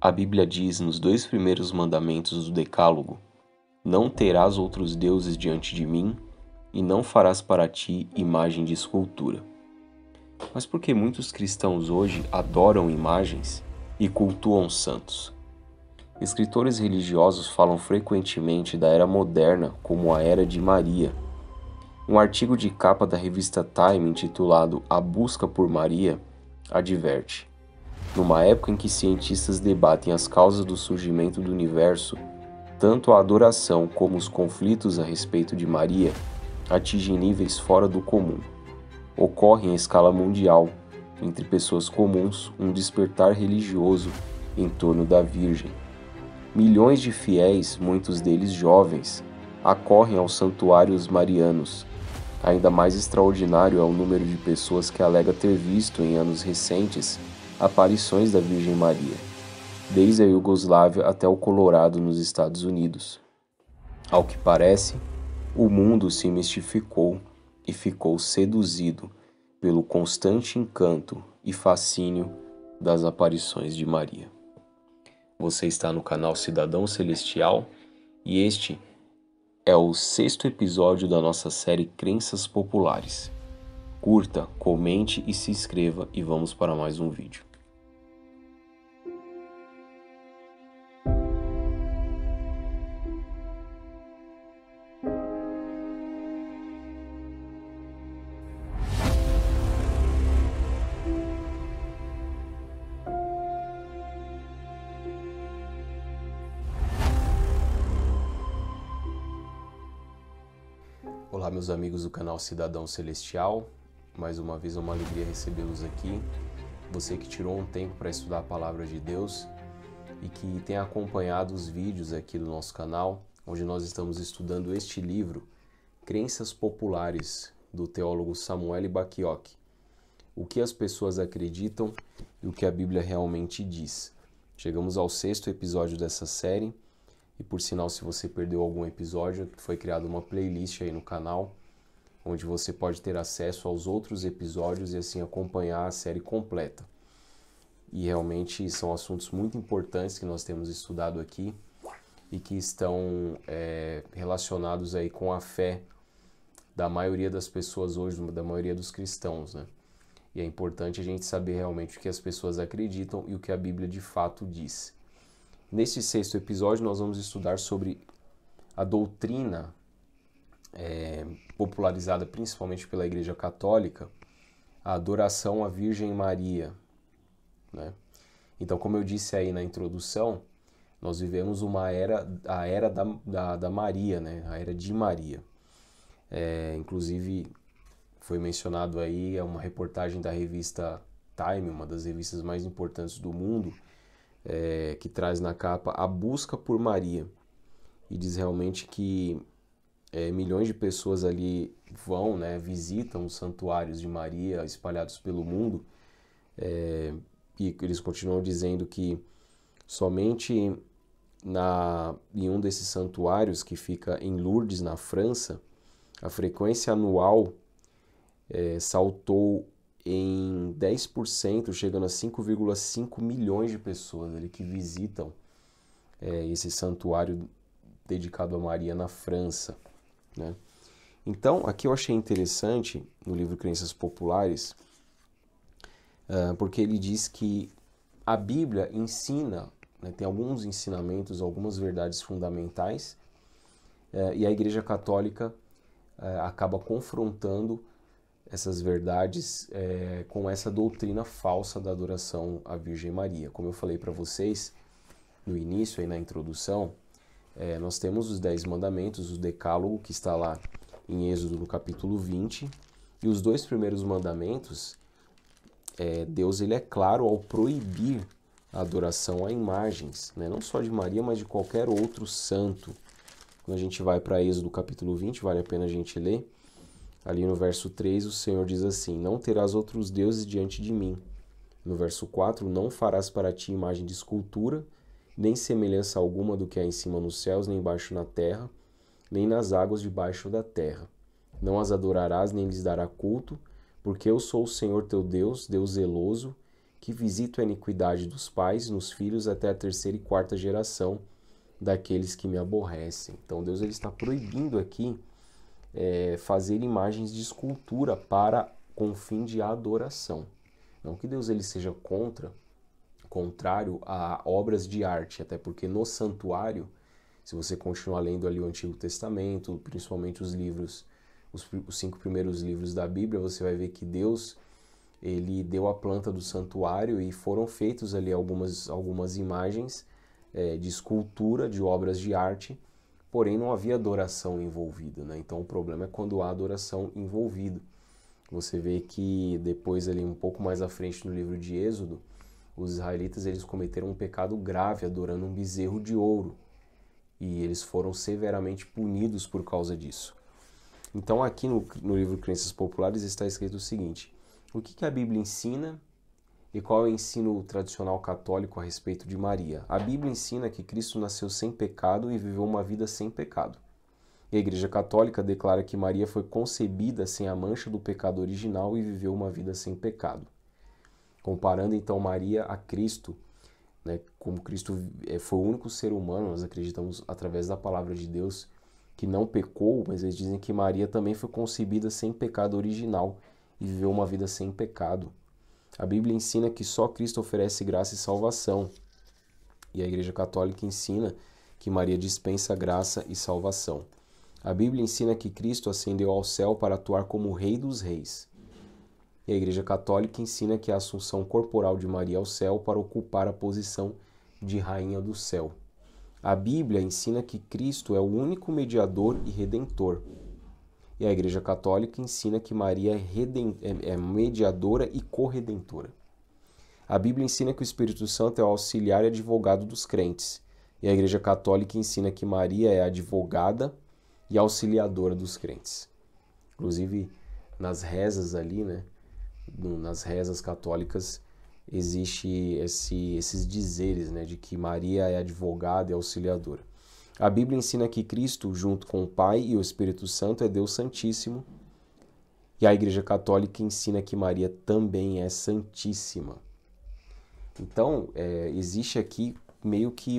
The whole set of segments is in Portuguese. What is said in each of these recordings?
A Bíblia diz nos 2 primeiros mandamentos do Decálogo: Não terás outros deuses diante de mim, e não farás para ti imagem de escultura. Mas por que muitos cristãos hoje adoram imagens e cultuam santos? Escritores religiosos falam frequentemente da era moderna como a Era de Maria. Um artigo de capa da revista Time intitulado A Busca por Maria adverte: numa época em que cientistas debatem as causas do surgimento do universo, tanto a adoração como os conflitos a respeito de Maria atingem níveis fora do comum. Ocorre em escala mundial, entre pessoas comuns, um despertar religioso em torno da Virgem. Milhões de fiéis, muitos deles jovens, acorrem aos santuários marianos. Ainda mais extraordinário é o número de pessoas que alega ter visto em anos recentes aparições da Virgem Maria, desde a Iugoslávia até o Colorado nos Estados Unidos. Ao que parece, o mundo se mistificou e ficou seduzido pelo constante encanto e fascínio das aparições de Maria. Você está no canal Cidadão Celestial e este é o 6º episódio da nossa série Crenças Populares. Curta, comente e se inscreva e vamos para mais um vídeo. Olá, meus amigos do canal Cidadão Celestial. Mais uma vez é uma alegria recebê-los aqui. Você que tirou um tempo para estudar a Palavra de Deus e que tem acompanhado os vídeos aqui do nosso canal, onde nós estamos estudando este livro, Crenças Populares, do teólogo Samuel Bacchiocchi. O que as pessoas acreditam e o que a Bíblia realmente diz. Chegamos ao 6º episódio dessa série. E por sinal, se você perdeu algum episódio, foi criada uma playlist aí no canal, onde você pode ter acesso aos outros episódios e assim acompanhar a série completa. E realmente são assuntos muito importantes que nós temos estudado aqui e que estão relacionados aí com a fé da maioria das pessoas hoje, da maioria dos cristãos, né? E é importante a gente saber realmente o que as pessoas acreditam e o que a Bíblia de fato diz. Neste 6º episódio, nós vamos estudar sobre a doutrina popularizada principalmente pela Igreja Católica, a adoração à Virgem Maria, né? Então, como eu disse aí na introdução, nós vivemos a era da Maria, né? A era de Maria. Inclusive, foi mencionado aí uma reportagem da revista Time, uma das revistas mais importantes do mundo, que traz na capa A Busca por Maria, e diz realmente que milhões de pessoas ali vão, né, visitam os santuários de Maria espalhados pelo mundo, e eles continuam dizendo que somente em um desses santuários, que fica em Lourdes, na França, a frequência anual saltou em 10%, chegando a 5,5 milhões de pessoas ali que visitam esse santuário dedicado a Maria na França, né? Então, aqui eu achei interessante no livro Crenças Populares, porque ele diz que a Bíblia ensina, né, tem alguns ensinamentos, algumas verdades fundamentais, e a Igreja Católica acaba confrontando essas verdades com essa doutrina falsa da adoração à Virgem Maria. Como eu falei para vocês no início, aí na introdução, nós temos os 10 mandamentos, o Decálogo, que está lá em Êxodo no capítulo 20, e os 2 primeiros mandamentos, Deus ele é claro ao proibir a adoração a imagens, né? Não só de Maria, mas de qualquer outro santo. Quando a gente vai para Êxodo capítulo 20, vale a pena a gente ler. Ali no verso 3, o Senhor diz assim: Não terás outros deuses diante de mim. No verso 4, não farás para ti imagem de escultura, nem semelhança alguma do que há em cima nos céus, nem embaixo na terra, nem nas águas debaixo da terra. Não as adorarás, nem lhes dará culto, porque eu sou o Senhor teu Deus, Deus zeloso, que visito a iniquidade dos pais nos filhos até a terceira e quarta geração daqueles que me aborrecem. Então Deus ele está proibindo aqui fazer imagens de escultura com fim de adoração. Não que Deus ele seja contrário a obras de arte, até porque no santuário, se você continuar lendo ali o Antigo Testamento, principalmente os 5 primeiros livros da Bíblia, você vai ver que Deus ele deu a planta do santuário e foram feitos ali algumas imagens de escultura, de obras de arte, porém não havia adoração envolvida, né? Então o problema é quando há adoração envolvida. Você vê que depois ali um pouco mais à frente no livro de Êxodo, os israelitas eles cometeram um pecado grave adorando um bezerro de ouro e eles foram severamente punidos por causa disso. Então aqui no livro Crenças Populares está escrito o seguinte: o que a Bíblia ensina e qual é o ensino tradicional católico a respeito de Maria? A Bíblia ensina que Cristo nasceu sem pecado e viveu uma vida sem pecado. E a Igreja Católica declara que Maria foi concebida sem a mancha do pecado original e viveu uma vida sem pecado. Comparando então Maria a Cristo, né, como Cristo foi o único ser humano, nós acreditamos através da palavra de Deus, que não pecou, mas eles dizem que Maria também foi concebida sem pecado original e viveu uma vida sem pecado. A Bíblia ensina que só Cristo oferece graça e salvação. E a Igreja Católica ensina que Maria dispensa graça e salvação. A Bíblia ensina que Cristo ascendeu ao céu para atuar como Rei dos Reis. E a Igreja Católica ensina que a assunção corporal de Maria ao céu para ocupar a posição de Rainha do Céu. A Bíblia ensina que Cristo é o único mediador e redentor. E a Igreja Católica ensina que Maria é mediadora e corredentora. A Bíblia ensina que o Espírito Santo é o auxiliar e advogado dos crentes. E a Igreja Católica ensina que Maria é advogada e auxiliadora dos crentes. Inclusive, nas rezas ali, né? Nas rezas católicas, existe esses dizeres, né? De que Maria é advogada e auxiliadora. A Bíblia ensina que Cristo, junto com o Pai e o Espírito Santo, é Deus Santíssimo. E a Igreja Católica ensina que Maria também é Santíssima. Então, existe aqui meio que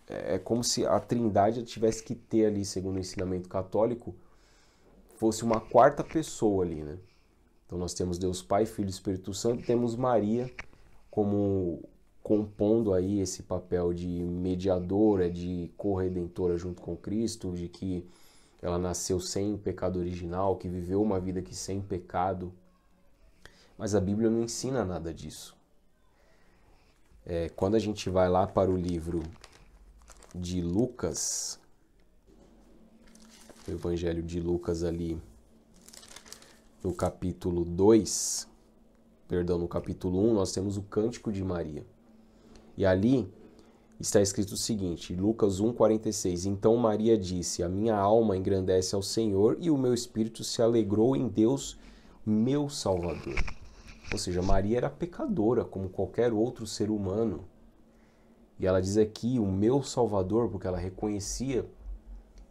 é como se a Trindade tivesse que ter ali, segundo o ensinamento católico, fosse uma quarta pessoa ali, né? Então nós temos Deus Pai, Filho e Espírito Santo, e temos Maria como compondo aí esse papel de mediadora, de corredentora junto com Cristo, de que ela nasceu sem pecado original, que viveu uma vida que sem pecado. Mas a Bíblia não ensina nada disso. Quando a gente vai lá para o livro de Lucas, o Evangelho de Lucas ali, no capítulo 1, nós temos o Cântico de Maria. E ali está escrito o seguinte, Lucas 1,46, então Maria disse, a minha alma engrandece ao Senhor e o meu espírito se alegrou em Deus, meu Salvador. Ou seja, Maria era pecadora, como qualquer outro ser humano. E ela diz aqui, o meu Salvador, porque ela reconhecia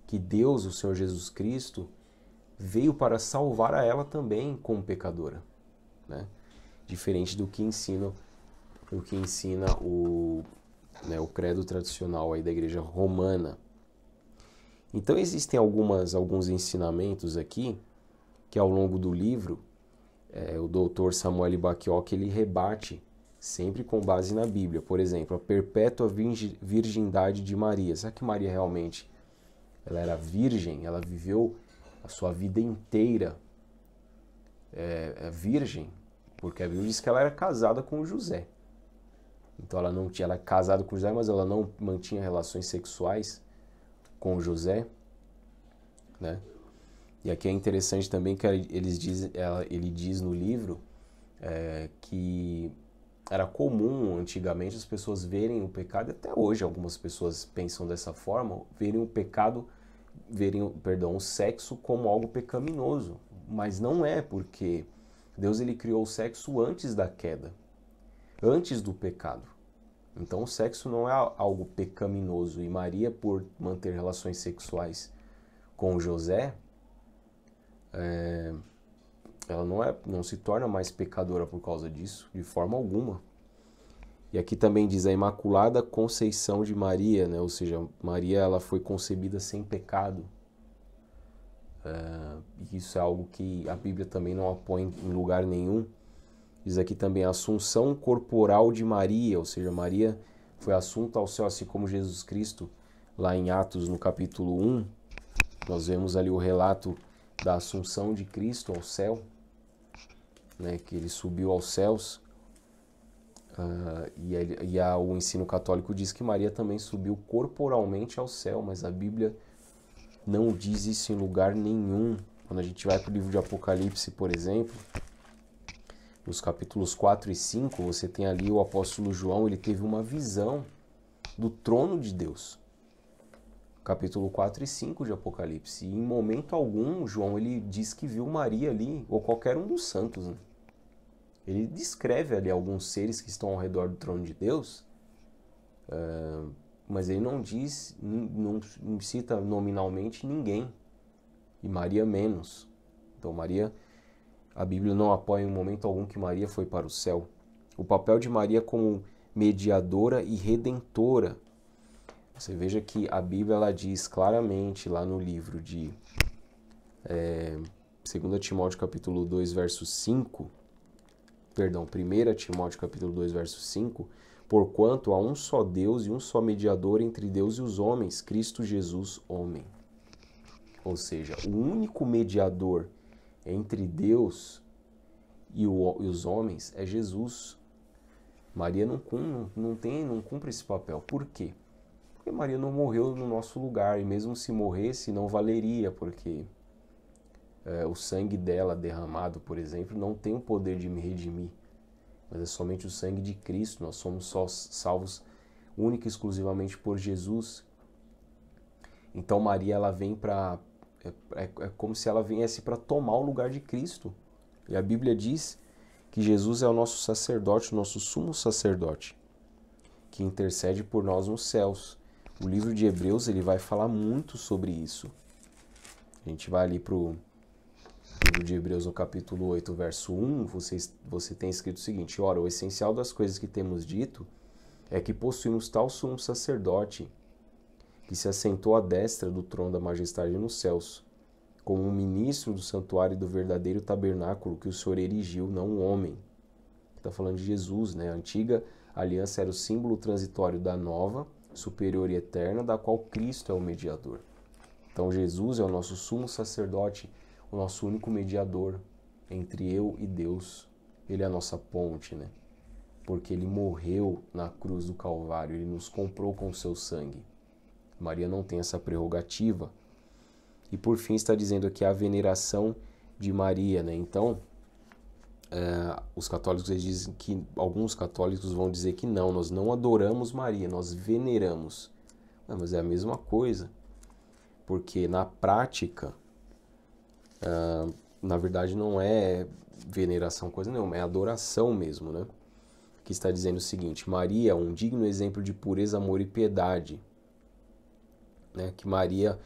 que Deus, o Senhor Jesus Cristo, veio para salvar a ela também como pecadora, né? Diferente do que ensina o credo tradicional aí da Igreja Romana. Então existem alguns ensinamentos aqui que ao longo do livro o doutor Samuel Bacchiocchi ele rebate sempre com base na Bíblia. Por exemplo, a perpétua virgindade de Maria. Será que Maria realmente ela era virgem? Ela viveu a sua vida inteira virgem? Porque a Bíblia diz que ela era casada com José. Então ela era casada com José, mas ela não mantinha relações sexuais com José, né? E aqui é interessante também que ele diz no livro que era comum antigamente as pessoas verem o pecado, e até hoje algumas pessoas pensam dessa forma, verem o sexo como algo pecaminoso. Mas não é, porque Deus ele criou o sexo antes da queda, antes do pecado. Então o sexo não é algo pecaminoso. E Maria, por manter relações sexuais com José, ela não se torna mais pecadora por causa disso, de forma alguma. E aqui também diz a Imaculada Conceição de Maria, né? Ou seja, Maria ela foi concebida sem pecado. E isso é algo que a Bíblia também não apoia em lugar nenhum. Diz aqui também a Assunção Corporal de Maria, ou seja, Maria foi assunta ao céu, assim como Jesus Cristo, lá em Atos, no capítulo 1, nós vemos ali o relato da Assunção de Cristo ao céu, né, que ele subiu aos céus, o ensino católico diz que Maria também subiu corporalmente ao céu, mas a Bíblia não diz isso em lugar nenhum. Quando a gente vai para o livro de Apocalipse, por exemplo, nos capítulos 4 e 5, você tem ali o apóstolo João, ele teve uma visão do trono de Deus. Capítulo 4 e 5 de Apocalipse. E em momento algum, João ele diz que viu Maria ali, ou qualquer um dos santos, né? Ele descreve ali alguns seres que estão ao redor do trono de Deus, mas ele não diz, não cita nominalmente ninguém. E Maria menos. Então Maria, a Bíblia não apoia em momento algum que Maria foi para o céu. O papel de Maria como mediadora e redentora. Você veja que a Bíblia ela diz claramente lá no livro de 2 Timóteo capítulo 2, verso 5, perdão, 1 Timóteo capítulo 2, verso 5, porquanto há um só Deus e um só mediador entre Deus e os homens, Cristo Jesus, homem. Ou seja, o único mediador entre Deus e os homens é Jesus. Maria não cumpre esse papel. Por quê? Porque Maria não morreu no nosso lugar, e mesmo se morresse não valeria, porque o sangue dela derramado, por exemplo, não tem o poder de me redimir, mas é somente o sangue de Cristo. Nós somos só salvos única e exclusivamente por Jesus. Então Maria ela vem para é como se ela viesse para tomar o lugar de Cristo. E a Bíblia diz que Jesus é o nosso sacerdote, o nosso sumo sacerdote, que intercede por nós nos céus. O livro de Hebreus ele vai falar muito sobre isso. A gente vai ali para o livro de Hebreus, no capítulo 8, verso 1, você tem escrito o seguinte: ora, o essencial das coisas que temos dito é que possuímos tal sumo sacerdote que se assentou à destra do trono da majestade nos céus, como um ministro do santuário e do verdadeiro tabernáculo que o Senhor erigiu, não um homem. Está falando de Jesus, né? A antiga aliança era o símbolo transitório da nova, superior e eterna, da qual Cristo é o mediador. Então Jesus é o nosso sumo sacerdote, o nosso único mediador entre eu e Deus. Ele é a nossa ponte, né? Porque ele morreu na cruz do Calvário, ele nos comprou com o seu sangue. Maria não tem essa prerrogativa. E por fim está dizendo aqui a veneração de Maria, né? Então, os católicos eles dizem que, alguns católicos vão dizer que não, nós não adoramos Maria, nós veneramos. Mas é a mesma coisa, porque na prática, na verdade não é veneração coisa nenhuma, é adoração mesmo, né? Que está dizendo o seguinte: Maria é um digno exemplo de pureza, amor e piedade, né? Que Maria,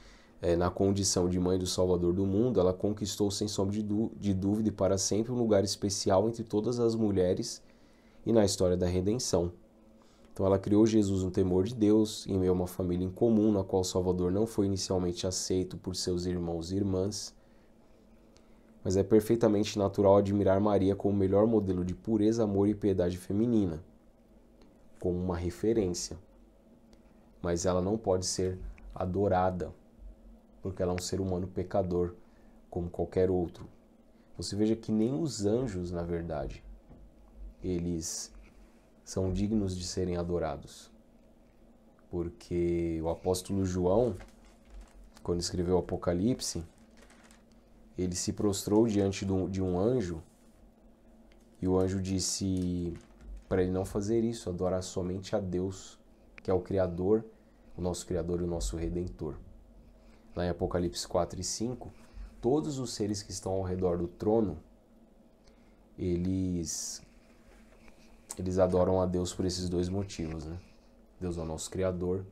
na condição de mãe do Salvador do mundo, ela conquistou sem sombra de dúvida e para sempre um lugar especial entre todas as mulheres e na história da redenção. Então ela criou Jesus no temor de Deus, em meio a uma família incomum, na qual o Salvador não foi inicialmente aceito por seus irmãos e irmãs. Mas é perfeitamente natural admirar Maria como o melhor modelo de pureza, amor e piedade feminina, como uma referência. Mas ela não pode ser adorada, porque ela é um ser humano pecador, como qualquer outro. Você veja que nem os anjos, na verdade, eles são dignos de serem adorados. Porque o apóstolo João, quando escreveu o Apocalipse, ele se prostrou diante de um anjo, e o anjo disse para ele não fazer isso, adorar somente a Deus, que é o Criador, o nosso Criador e o nosso Redentor. Lá em Apocalipse 4 e 5, todos os seres que estão ao redor do trono, eles adoram a Deus por esses dois motivos, né? Deus é o nosso Criador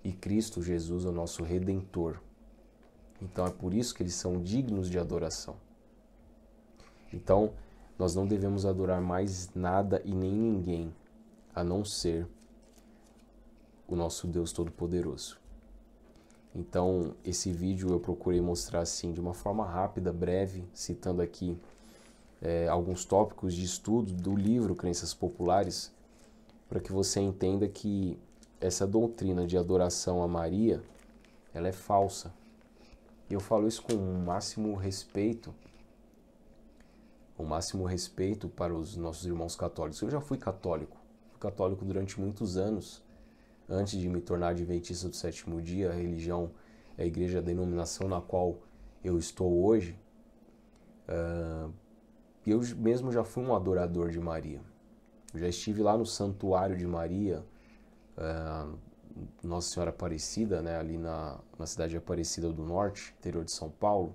e Cristo Jesus é o nosso Redentor. Então é por isso que eles são dignos de adoração. Então, nós não devemos adorar mais nada e nem ninguém, a não ser o nosso Deus Todo-Poderoso. Então, esse vídeo eu procurei mostrar assim, de uma forma rápida, breve, citando aqui alguns tópicos de estudo do livro Crenças Populares, para que você entenda que essa doutrina de adoração a Maria, ela é falsa. E eu falo isso com o máximo respeito para os nossos irmãos católicos. Eu já fui católico durante muitos anos, antes de me tornar adventista do sétimo dia, a religião, a igreja, a denominação na qual eu estou hoje. Eu mesmo já fui um adorador de Maria. Eu já estive lá no Santuário de Maria, Nossa Senhora Aparecida, né, ali na cidade de Aparecida do Norte, interior de São Paulo,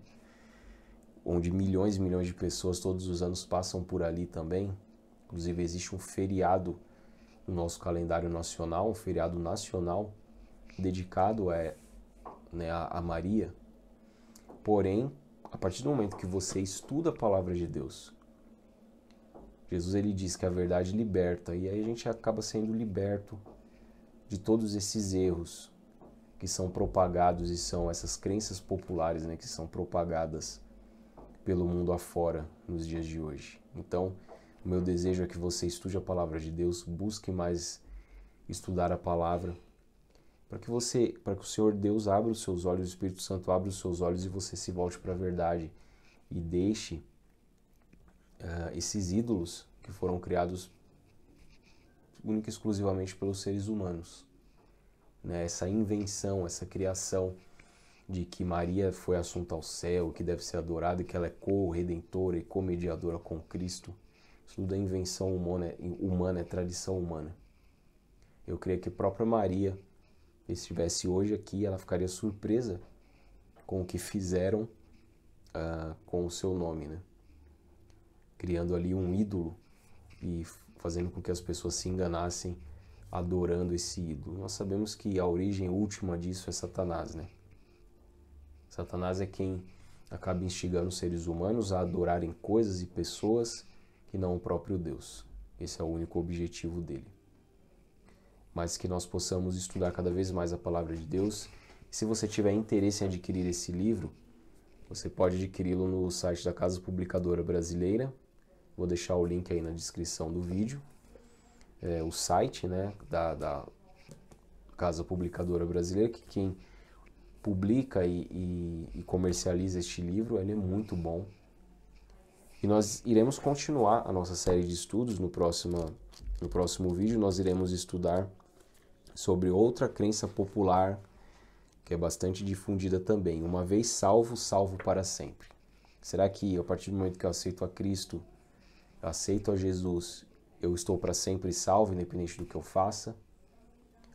onde milhões e milhões de pessoas todos os anos passam por ali também. Inclusive existe um feriado no nosso calendário nacional, um feriado nacional dedicado a Maria. Porém, a partir do momento que você estuda a palavra de Deus, Jesus ele diz que a verdade liberta, e aí a gente acaba sendo liberto de todos esses erros que são propagados, e são essas crenças populares, né, que são propagadas pelo mundo afora nos dias de hoje. Então, o meu desejo é que você estude a palavra de Deus, busque mais estudar a palavra, para que o Senhor Deus abra os seus olhos, o Espírito Santo abra os seus olhos e você se volte para a verdade e deixe esses ídolos que foram criados única e exclusivamente pelos seres humanos, né? Essa invenção, essa criação de que Maria foi assunta ao céu, que deve ser adorada, e que ela é co-redentora e co-mediadora com Cristo. Isso tudo é invenção humana, é tradição humana. Eu creio que a própria Maria, se estivesse hoje aqui, ela ficaria surpresa com o que fizeram com o seu nome, né? Criando ali um ídolo e fazendo com que as pessoas se enganassem adorando esse ídolo. Nós sabemos que a origem última disso é Satanás, né? Satanás é quem acaba instigando os seres humanos a adorarem coisas e pessoas que não o próprio Deus. Esse é o único objetivo dele. Mas que nós possamos estudar cada vez mais a palavra de Deus. E se você tiver interesse em adquirir esse livro, você pode adquiri-lo no site da Casa Publicadora Brasileira. Vou deixar o link aí na descrição do vídeo. O site, né, da Casa Publicadora Brasileira, que quem publica e comercializa este livro, ele é muito bom. E nós iremos continuar a nossa série de estudos. No próximo vídeo nós iremos estudar sobre outra crença popular que é bastante difundida também. Uma vez salvo, salvo para sempre. Será que a partir do momento que eu aceito a Cristo, aceito a Jesus, eu estou para sempre salvo, independente do que eu faça?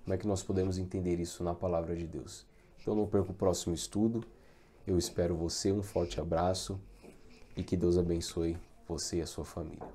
Como é que nós podemos entender isso na palavra de Deus? Então não perca o próximo estudo. Eu espero você, um forte abraço e que Deus abençoe você e a sua família.